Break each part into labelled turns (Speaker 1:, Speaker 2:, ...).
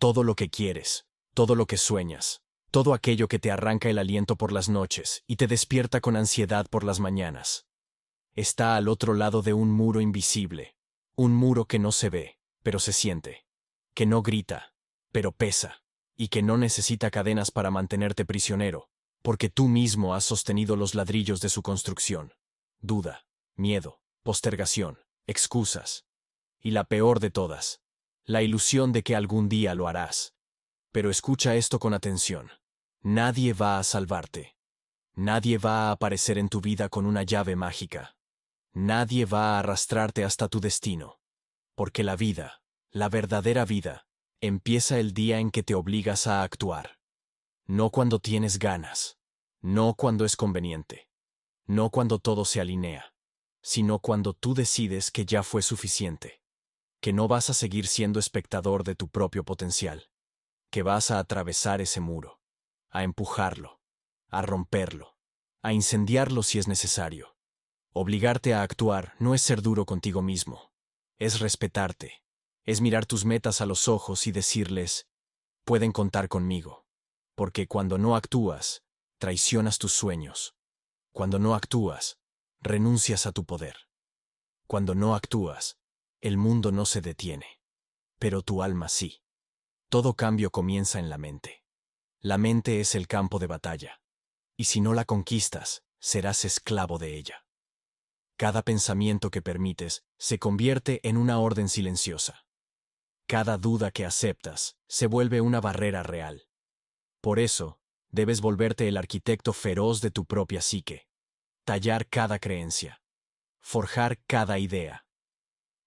Speaker 1: todo lo que quieres, todo lo que sueñas, todo aquello que te arranca el aliento por las noches y te despierta con ansiedad por las mañanas. Está al otro lado de un muro invisible, un muro que no se ve, pero se siente, que no grita, pero pesa, y que no necesita cadenas para mantenerte prisionero, porque tú mismo has sostenido los ladrillos de su construcción. Duda, miedo, postergación, excusas. Y la peor de todas, la ilusión de que algún día lo harás. Pero escucha esto con atención. Nadie va a salvarte. Nadie va a aparecer en tu vida con una llave mágica. Nadie va a arrastrarte hasta tu destino. Porque la vida, la verdadera vida, empieza el día en que te obligas a actuar. No cuando tienes ganas. No cuando es conveniente. No cuando todo se alinea. Sino cuando tú decides que ya fue suficiente. Que no vas a seguir siendo espectador de tu propio potencial. Que vas a atravesar ese muro. A empujarlo. A romperlo. A incendiarlo si es necesario. Obligarte a actuar no es ser duro contigo mismo. Es respetarte. Es mirar tus metas a los ojos y decirles, pueden contar conmigo. Porque cuando no actúas, traicionas tus sueños. Cuando no actúas, renuncias a tu poder. Cuando no actúas, el mundo no se detiene. Pero tu alma sí. Todo cambio comienza en la mente. La mente es el campo de batalla. Y si no la conquistas, serás esclavo de ella. Cada pensamiento que permites se convierte en una orden silenciosa. Cada duda que aceptas se vuelve una barrera real. Por eso, debes volverte el arquitecto feroz de tu propia psique. Tallar cada creencia. Forjar cada idea.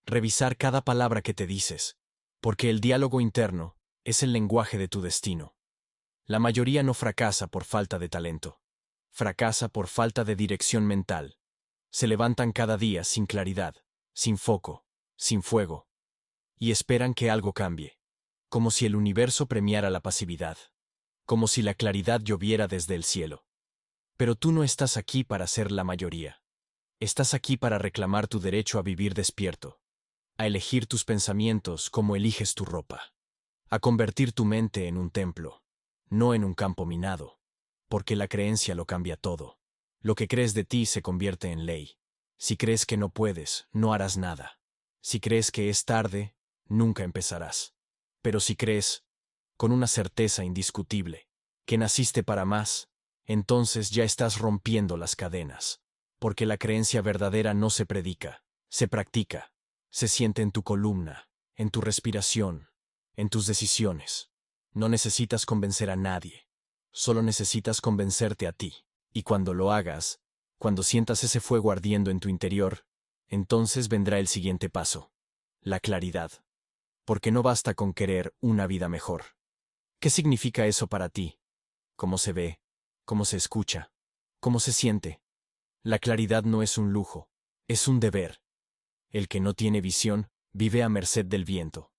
Speaker 1: Revisar cada palabra que te dices, porque el diálogo interno es el lenguaje de tu destino. La mayoría no fracasa por falta de talento. Fracasa por falta de dirección mental. Se levantan cada día sin claridad, sin foco, sin fuego, y esperan que algo cambie, como si el universo premiara la pasividad, como si la claridad lloviera desde el cielo. Pero tú no estás aquí para ser la mayoría. Estás aquí para reclamar tu derecho a vivir despierto, a elegir tus pensamientos como eliges tu ropa, a convertir tu mente en un templo, no en un campo minado, porque la creencia lo cambia todo. Lo que crees de ti se convierte en ley. Si crees que no puedes, no harás nada. Si crees que es tarde, nunca empezarás. Pero si crees, con una certeza indiscutible, que naciste para más, entonces ya estás rompiendo las cadenas. Porque la creencia verdadera no se predica, se practica, se siente en tu columna, en tu respiración, en tus decisiones. No necesitas convencer a nadie, solo necesitas convencerte a ti. Y cuando lo hagas, cuando sientas ese fuego ardiendo en tu interior, entonces vendrá el siguiente paso, la claridad. Porque no basta con querer una vida mejor. ¿Qué significa eso para ti? ¿Cómo se ve? ¿Cómo se escucha? ¿Cómo se siente? La claridad no es un lujo, es un deber. El que no tiene visión, vive a merced del viento.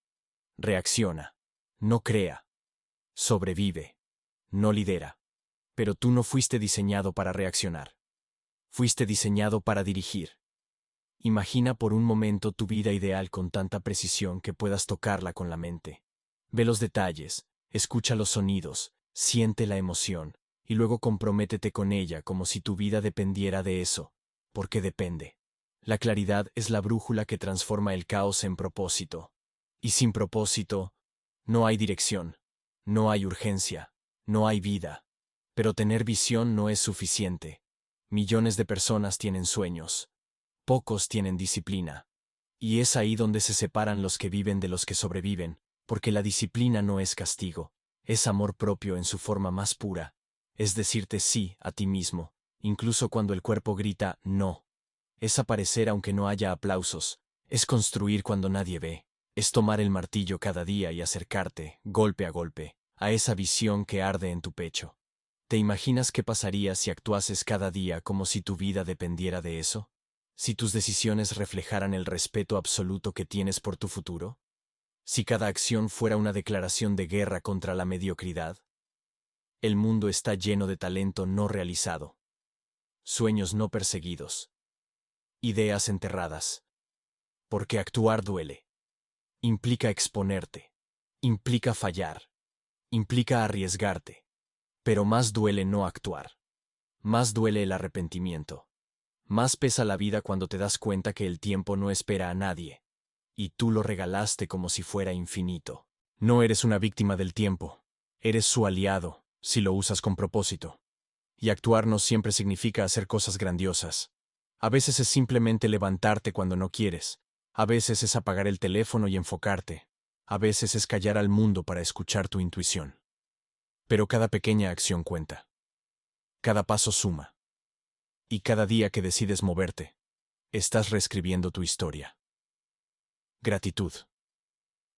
Speaker 1: Reacciona, no crea. Sobrevive, no lidera. Pero tú no fuiste diseñado para reaccionar. Fuiste diseñado para dirigir. Imagina por un momento tu vida ideal con tanta precisión que puedas tocarla con la mente. Ve los detalles, escucha los sonidos, siente la emoción, y luego comprométete con ella como si tu vida dependiera de eso, porque depende. La claridad es la brújula que transforma el caos en propósito. Y sin propósito, no hay dirección, no hay urgencia, no hay vida. Pero tener visión no es suficiente. Millones de personas tienen sueños. Pocos tienen disciplina. Y es ahí donde se separan los que viven de los que sobreviven, porque la disciplina no es castigo, es amor propio en su forma más pura. Es decirte sí a ti mismo, incluso cuando el cuerpo grita no. Es aparecer aunque no haya aplausos, es construir cuando nadie ve, es tomar el martillo cada día y acercarte, golpe a golpe, a esa visión que arde en tu pecho. ¿Te imaginas qué pasaría si actuases cada día como si tu vida dependiera de eso? Si tus decisiones reflejaran el respeto absoluto que tienes por tu futuro? Si cada acción fuera una declaración de guerra contra la mediocridad. El mundo está lleno de talento no realizado, sueños no perseguidos, ideas enterradas. Porque actuar duele. Implica exponerte. Implica fallar, implica arriesgarte, pero más duele no actuar. Más duele el arrepentimiento. Más pesa la vida cuando te das cuenta que el tiempo no espera a nadie, y tú lo regalaste como si fuera infinito. No eres una víctima del tiempo, eres su aliado, si lo usas con propósito. Y actuar no siempre significa hacer cosas grandiosas. A veces es simplemente levantarte cuando no quieres. A veces es apagar el teléfono y enfocarte. A veces es callar al mundo para escuchar tu intuición. Pero cada pequeña acción cuenta. Cada paso suma. Y cada día que decides moverte, estás reescribiendo tu historia. Gratitud.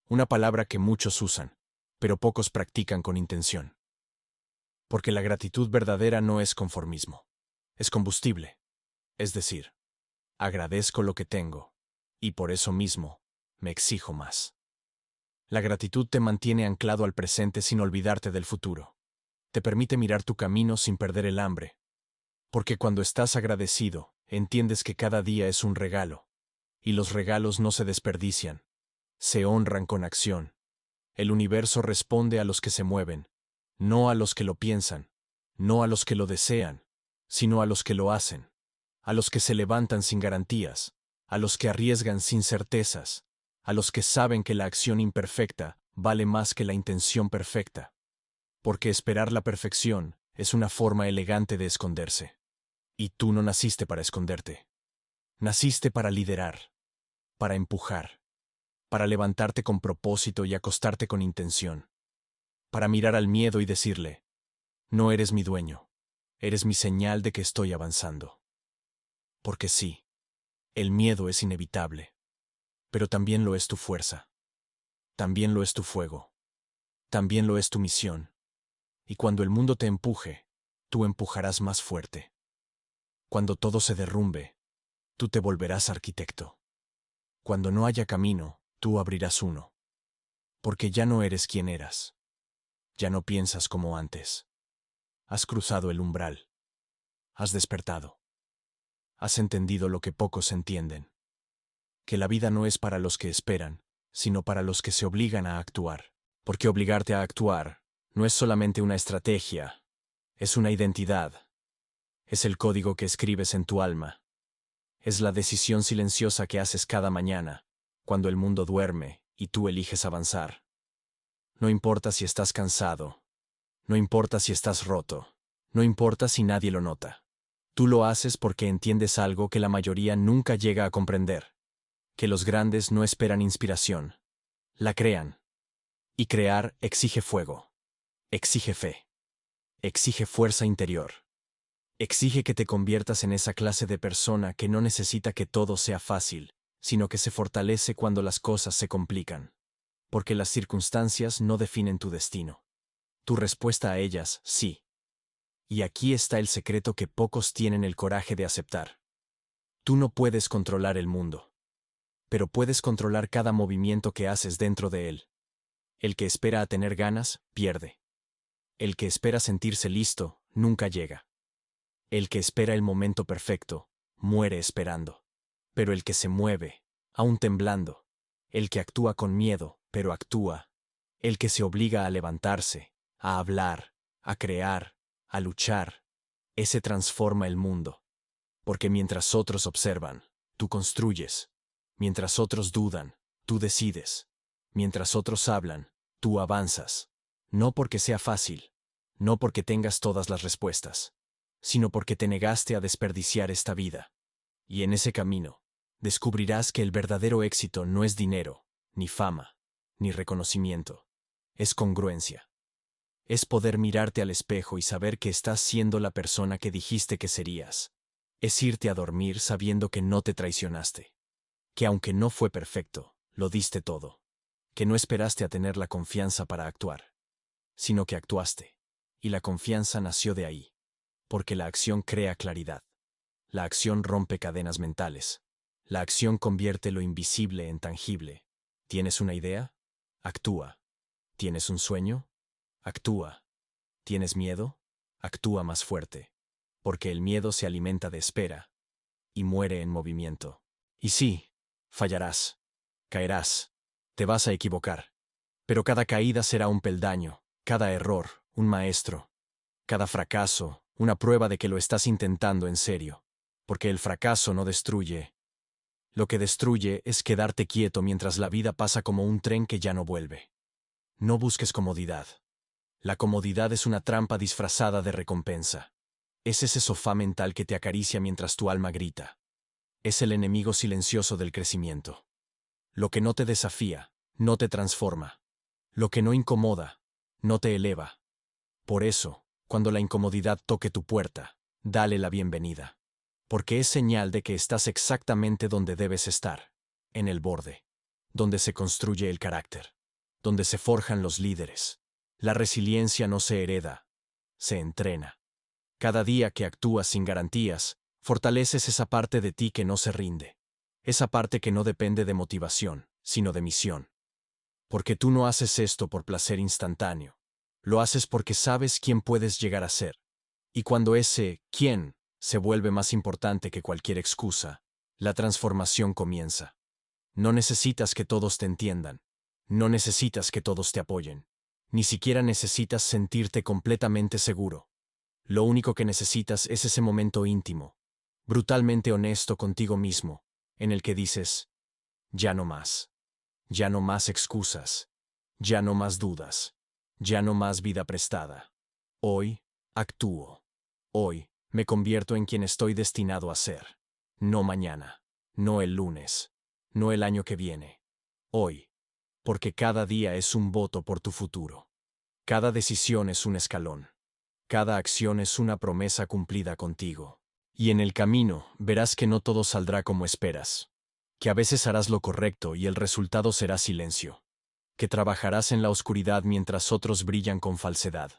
Speaker 1: Una palabra que muchos usan, pero pocos practican con intención. Porque la gratitud verdadera no es conformismo. Es combustible. Es decir, agradezco lo que tengo, y por eso mismo, me exijo más. La gratitud te mantiene anclado al presente sin olvidarte del futuro. Te permite mirar tu camino sin perder el hambre. Porque cuando estás agradecido, entiendes que cada día es un regalo. Y los regalos no se desperdician. Se honran con acción. El universo responde a los que se mueven, no a los que lo piensan, no a los que lo desean, sino a los que lo hacen. A los que se levantan sin garantías, a los que arriesgan sin certezas, a los que saben que la acción imperfecta vale más que la intención perfecta. Porque esperar la perfección es una forma elegante de esconderse. Y tú no naciste para esconderte. Naciste para liderar, para empujar, para levantarte con propósito y acostarte con intención. Para mirar al miedo y decirle, no eres mi dueño, eres mi señal de que estoy avanzando. Porque sí, el miedo es inevitable, pero también lo es tu fuerza, también lo es tu fuego, también lo es tu misión, y cuando el mundo te empuje, tú empujarás más fuerte. Cuando todo se derrumbe, tú te volverás arquitecto. Cuando no haya camino, tú abrirás uno. Porque ya no eres quien eras. Ya no piensas como antes. Has cruzado el umbral. Has despertado. Has entendido lo que pocos entienden. Que la vida no es para los que esperan, sino para los que se obligan a actuar. Porque obligarte a actuar no es solamente una estrategia, es una identidad. Es el código que escribes en tu alma. Es la decisión silenciosa que haces cada mañana, cuando el mundo duerme y tú eliges avanzar. No importa si estás cansado, no importa si estás roto, no importa si nadie lo nota. Tú lo haces porque entiendes algo que la mayoría nunca llega a comprender. Que los grandes no esperan inspiración, la crean. Y crear exige fuego, exige fe, exige fuerza interior. Exige que te conviertas en esa clase de persona que no necesita que todo sea fácil, sino que se fortalece cuando las cosas se complican. Porque las circunstancias no definen tu destino. Tu respuesta a ellas, sí. Y aquí está el secreto que pocos tienen el coraje de aceptar. Tú no puedes controlar el mundo. Pero puedes controlar cada movimiento que haces dentro de él. El que espera a tener ganas, pierde. El que espera sentirse listo, nunca llega. El que espera el momento perfecto, muere esperando. Pero el que se mueve, aún temblando, el que actúa con miedo, pero actúa, el que se obliga a levantarse, a hablar, a crear, a luchar, ese transforma el mundo. Porque mientras otros observan, tú construyes. Mientras otros dudan, tú decides. Mientras otros hablan, tú avanzas. No porque sea fácil, no porque tengas todas las respuestas, sino porque te negaste a desperdiciar esta vida. Y en ese camino, descubrirás que el verdadero éxito no es dinero, ni fama, ni reconocimiento. Es congruencia. Es poder mirarte al espejo y saber que estás siendo la persona que dijiste que serías. Es irte a dormir sabiendo que no te traicionaste. Que aunque no fue perfecto, lo diste todo. Que no esperaste a tener la confianza para actuar, sino que actuaste. Y la confianza nació de ahí. Porque la acción crea claridad. La acción rompe cadenas mentales. La acción convierte lo invisible en tangible. ¿Tienes una idea? Actúa. ¿Tienes un sueño? Actúa. ¿Tienes miedo? Actúa más fuerte. Porque el miedo se alimenta de espera y muere en movimiento. Y sí, fallarás, caerás, te vas a equivocar. Pero cada caída será un peldaño, cada error, un maestro, cada fracaso, una prueba de que lo estás intentando en serio. Porque el fracaso no destruye. Lo que destruye es quedarte quieto mientras la vida pasa como un tren que ya no vuelve. No busques comodidad. La comodidad es una trampa disfrazada de recompensa. Es ese sofá mental que te acaricia mientras tu alma grita. Es el enemigo silencioso del crecimiento. Lo que no te desafía, no te transforma. Lo que no incomoda, no te eleva. Por eso, cuando la incomodidad toque tu puerta, dale la bienvenida. Porque es señal de que estás exactamente donde debes estar, en el borde, donde se construye el carácter, donde se forjan los líderes. La resiliencia no se hereda, se entrena. Cada día que actúas sin garantías, fortaleces esa parte de ti que no se rinde, esa parte que no depende de motivación, sino de misión. Porque tú no haces esto por placer instantáneo, lo haces porque sabes quién puedes llegar a ser. Y cuando ese quién se vuelve más importante que cualquier excusa, la transformación comienza. No necesitas que todos te entiendan, no necesitas que todos te apoyen, ni siquiera necesitas sentirte completamente seguro. Lo único que necesitas es ese momento íntimo, brutalmente honesto contigo mismo, en el que dices, ya no más. Ya no más excusas. Ya no más dudas. Ya no más vida prestada. Hoy, actúo. Hoy, me convierto en quien estoy destinado a ser. No mañana. No el lunes. No el año que viene. Hoy. Porque cada día es un voto por tu futuro. Cada decisión es un escalón. Cada acción es una promesa cumplida contigo. Y en el camino verás que no todo saldrá como esperas. Que a veces harás lo correcto y el resultado será silencio. Que trabajarás en la oscuridad mientras otros brillan con falsedad.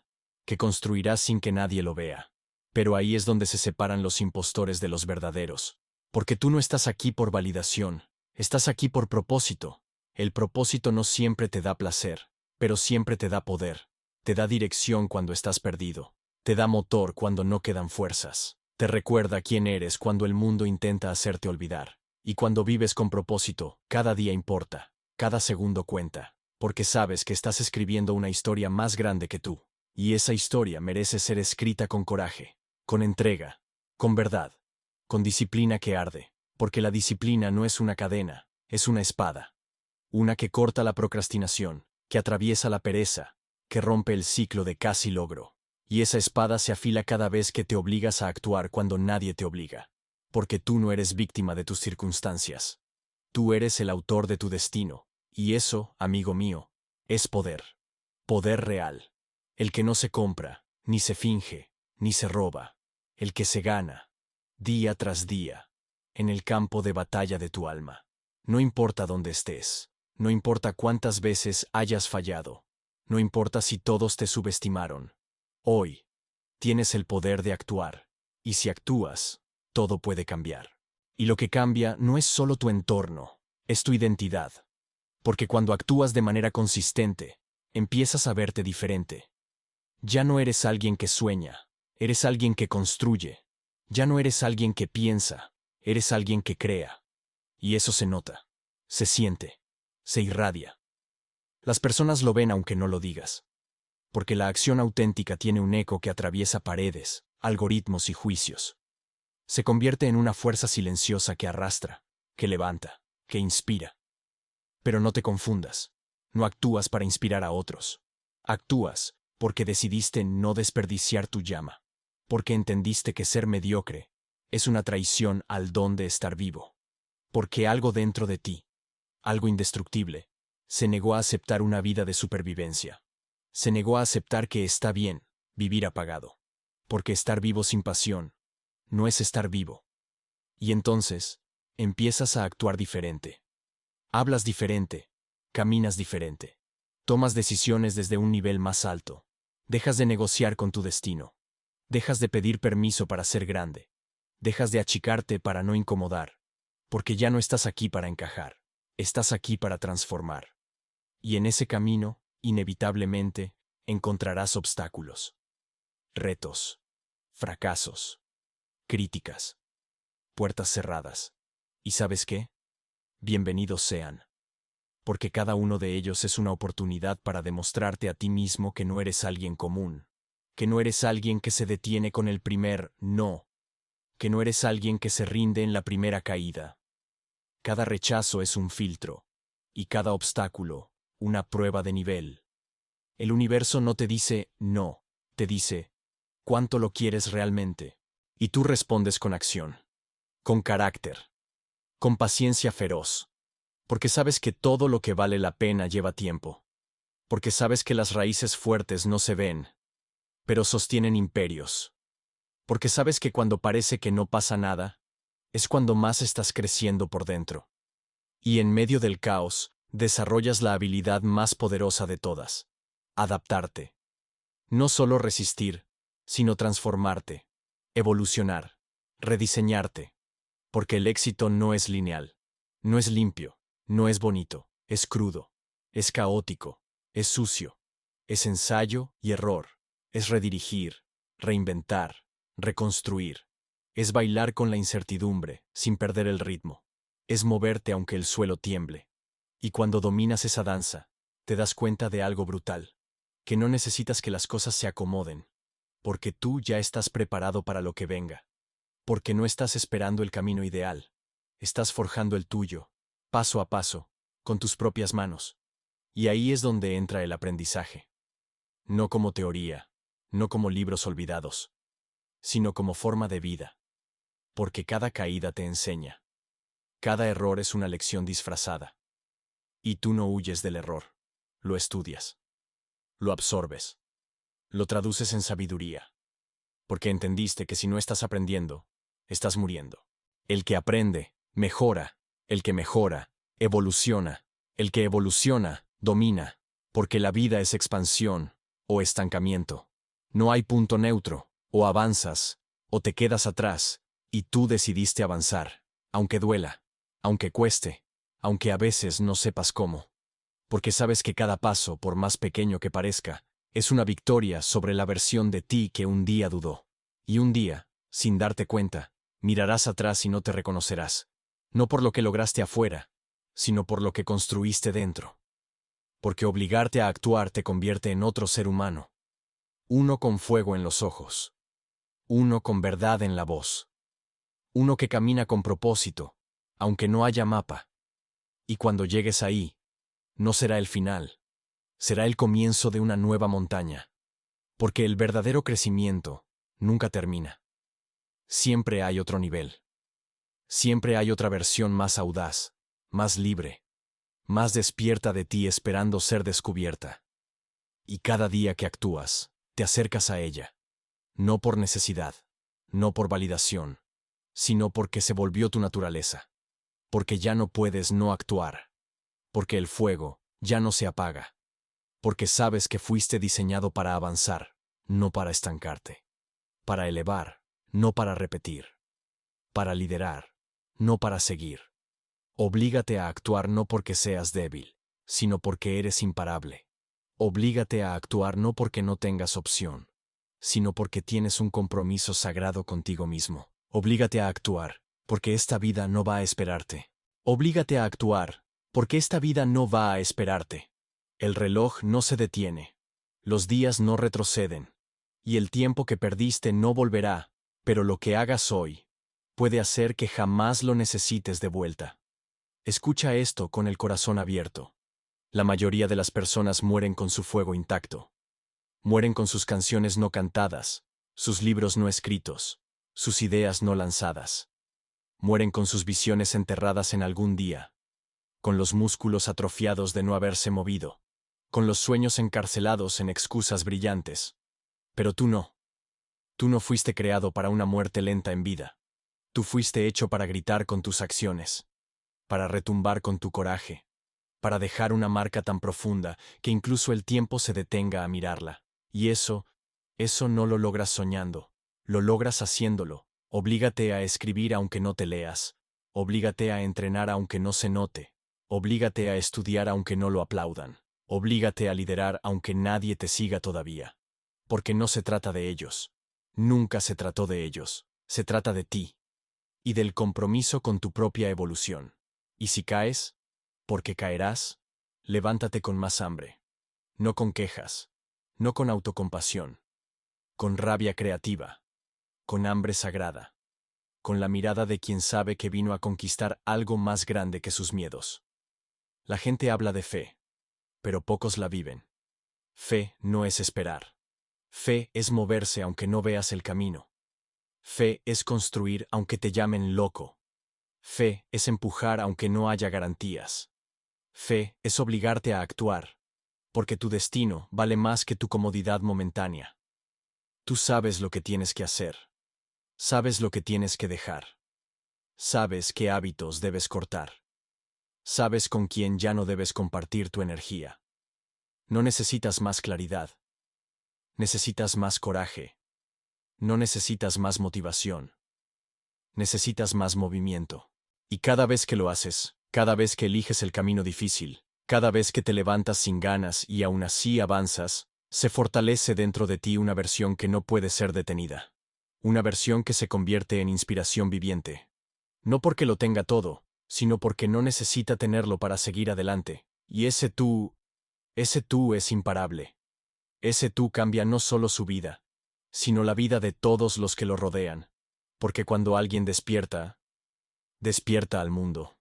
Speaker 1: Que construirás sin que nadie lo vea. Pero ahí es donde se separan los impostores de los verdaderos. Porque tú no estás aquí por validación, estás aquí por propósito. El propósito no siempre te da placer, pero siempre te da poder. Te da dirección cuando estás perdido. Te da motor cuando no quedan fuerzas. Te recuerda quién eres cuando el mundo intenta hacerte olvidar. Y cuando vives con propósito, cada día importa, cada segundo cuenta, porque sabes que estás escribiendo una historia más grande que tú. Y esa historia merece ser escrita con coraje, con entrega, con verdad, con disciplina que arde, porque la disciplina no es una cadena, es una espada. Una que corta la procrastinación, que atraviesa la pereza, que rompe el ciclo de casi logro. Y esa espada se afila cada vez que te obligas a actuar cuando nadie te obliga. Porque tú no eres víctima de tus circunstancias. Tú eres el autor de tu destino. Y eso, amigo mío, es poder. Poder real. El que no se compra, ni se finge, ni se roba. El que se gana, día tras día, en el campo de batalla de tu alma. No importa dónde estés. No importa cuántas veces hayas fallado. No importa si todos te subestimaron. Hoy, tienes el poder de actuar. Y si actúas, todo puede cambiar. Y lo que cambia no es solo tu entorno, es tu identidad. Porque cuando actúas de manera consistente, empiezas a verte diferente. Ya no eres alguien que sueña, eres alguien que construye. Ya no eres alguien que piensa, eres alguien que crea. Y eso se nota, se siente, se irradia. Las personas lo ven aunque no lo digas. Porque la acción auténtica tiene un eco que atraviesa paredes, algoritmos y juicios. Se convierte en una fuerza silenciosa que arrastra, que levanta, que inspira. Pero no te confundas. No actúas para inspirar a otros. Actúas porque decidiste no desperdiciar tu llama. Porque entendiste que ser mediocre es una traición al don de estar vivo. Porque algo dentro de ti, algo indestructible, se negó a aceptar una vida de supervivencia. Se negó a aceptar que está bien vivir apagado. Porque estar vivo sin pasión no es estar vivo. Y entonces, empiezas a actuar diferente. Hablas diferente, caminas diferente. Tomas decisiones desde un nivel más alto. Dejas de negociar con tu destino. Dejas de pedir permiso para ser grande. Dejas de achicarte para no incomodar. Porque ya no estás aquí para encajar. Estás aquí para transformar. Y en ese camino, inevitablemente, encontrarás obstáculos, retos, fracasos, críticas, puertas cerradas. ¿Y sabes qué? Bienvenidos sean. porque cada uno de ellos es una oportunidad para demostrarte a ti mismo que no eres alguien común, que no eres alguien que se detiene con el primer no, que no eres alguien que se rinde en la primera caída. Cada rechazo es un filtro, y cada obstáculo, una prueba de nivel. El universo no te dice no, te dice cuánto lo quieres realmente, y tú respondes con acción, con carácter, con paciencia feroz, porque sabes que todo lo que vale la pena lleva tiempo, porque sabes que las raíces fuertes no se ven, pero sostienen imperios, porque sabes que cuando parece que no pasa nada, es cuando más estás creciendo por dentro. Y en medio del caos, desarrollas la habilidad más poderosa de todas: adaptarte. No solo resistir, sino transformarte, evolucionar, rediseñarte. Porque el éxito no es lineal, no es limpio, no es bonito, es crudo, es caótico, es sucio, es ensayo y error, es redirigir, reinventar, reconstruir, es bailar con la incertidumbre, sin perder el ritmo, es moverte aunque el suelo tiemble. Y cuando dominas esa danza, te das cuenta de algo brutal, que no necesitas que las cosas se acomoden, porque tú ya estás preparado para lo que venga. Porque no estás esperando el camino ideal, estás forjando el tuyo, paso a paso, con tus propias manos. Y ahí es donde entra el aprendizaje. No como teoría, no como libros olvidados, sino como forma de vida. Porque cada caída te enseña. Cada error es una lección disfrazada. Y tú no huyes del error, lo estudias, lo absorbes, lo traduces en sabiduría. Porque entendiste que si no estás aprendiendo, estás muriendo. El que aprende, mejora. El que mejora, evoluciona. El que evoluciona, domina. Porque la vida es expansión o estancamiento. No hay punto neutro, o avanzas, o te quedas atrás, y tú decidiste avanzar, aunque duela, aunque cueste, aunque a veces no sepas cómo. Porque sabes que cada paso, por más pequeño que parezca, es una victoria sobre la versión de ti que un día dudó. Y un día, sin darte cuenta, mirarás atrás y no te reconocerás, no por lo que lograste afuera, sino por lo que construiste dentro. Porque obligarte a actuar te convierte en otro ser humano. Uno con fuego en los ojos. Uno con verdad en la voz. Uno que camina con propósito, aunque no haya mapa. Y cuando llegues ahí, no será el final. Será el comienzo de una nueva montaña. Porque el verdadero crecimiento nunca termina. Siempre hay otro nivel. Siempre hay otra versión más audaz, más libre, más despierta de ti esperando ser descubierta. Y cada día que actúas, te acercas a ella. No por necesidad, no por validación, sino porque se volvió tu naturaleza. Porque ya no puedes no actuar. Porque el fuego ya no se apaga. Porque sabes que fuiste diseñado para avanzar, no para estancarte. Para elevar, no para repetir. Para liderar, no para seguir. Oblígate a actuar no porque seas débil, sino porque eres imparable. Oblígate a actuar no porque no tengas opción, sino porque tienes un compromiso sagrado contigo mismo. Oblígate a actuar, porque esta vida no va a esperarte. Oblígate a actuar, porque esta vida no va a esperarte. El reloj no se detiene. Los días no retroceden. Y el tiempo que perdiste no volverá, pero lo que hagas hoy puede hacer que jamás lo necesites de vuelta. Escucha esto con el corazón abierto. La mayoría de las personas mueren con su fuego intacto. Mueren con sus canciones no cantadas, sus libros no escritos, sus ideas no lanzadas. Mueren con sus visiones enterradas en algún día, con los músculos atrofiados de no haberse movido, con los sueños encarcelados en excusas brillantes. Pero tú no. Tú no fuiste creado para una muerte lenta en vida. Tú fuiste hecho para gritar con tus acciones, para retumbar con tu coraje, para dejar una marca tan profunda que incluso el tiempo se detenga a mirarla. Y eso no lo logras soñando, lo logras haciéndolo. Oblígate a escribir aunque no te leas, oblígate a entrenar aunque no se note, oblígate a estudiar aunque no lo aplaudan, oblígate a liderar aunque nadie te siga todavía. Porque no se trata de ellos, nunca se trató de ellos, se trata de ti y del compromiso con tu propia evolución. Y si caes, porque caerás, Levántate con más hambre. No con quejas, no con autocompasión, con rabia creativa, con hambre sagrada, con la mirada de quien sabe que vino a conquistar algo más grande que sus miedos. La gente habla de fe, pero pocos la viven. Fe no es esperar. Fe es moverse aunque no veas el camino. Fe es construir aunque te llamen loco. Fe es empujar aunque no haya garantías. Fe es obligarte a actuar, porque tu destino vale más que tu comodidad momentánea. Tú sabes lo que tienes que hacer. Sabes lo que tienes que dejar. Sabes qué hábitos debes cortar. Sabes con quién ya no debes compartir tu energía. No necesitas más claridad. Necesitas más coraje. No necesitas más motivación. Necesitas más movimiento. Y cada vez que lo haces, cada vez que eliges el camino difícil, cada vez que te levantas sin ganas y aún así avanzas, se fortalece dentro de ti una versión que no puede ser detenida. Una versión que se convierte en inspiración viviente. No porque lo tenga todo, sino porque no necesita tenerlo para seguir adelante. Y ese tú es imparable. Ese tú cambia no solo su vida, sino la vida de todos los que lo rodean. Porque cuando alguien despierta, despierta al mundo.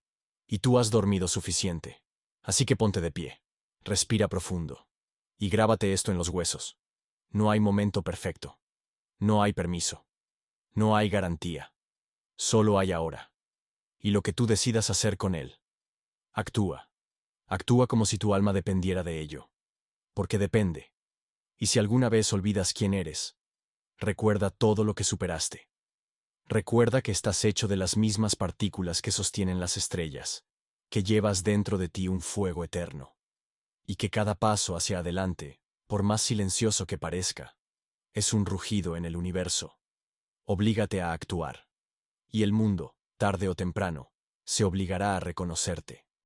Speaker 1: Y tú has dormido suficiente. Así que ponte de pie. Respira profundo. Y grábate esto en los huesos. No hay momento perfecto. No hay permiso. No hay garantía. Solo hay ahora. Y lo que tú decidas hacer con él. Actúa. Actúa como si tu alma dependiera de ello. Porque depende. Y si alguna vez olvidas quién eres, recuerda todo lo que superaste. Recuerda que estás hecho de las mismas partículas que sostienen las estrellas, que llevas dentro de ti un fuego eterno. Y que cada paso hacia adelante, por más silencioso que parezca, es un rugido en el universo. Oblígate a actuar. Y el mundo, tarde o temprano, se obligará a reconocerte.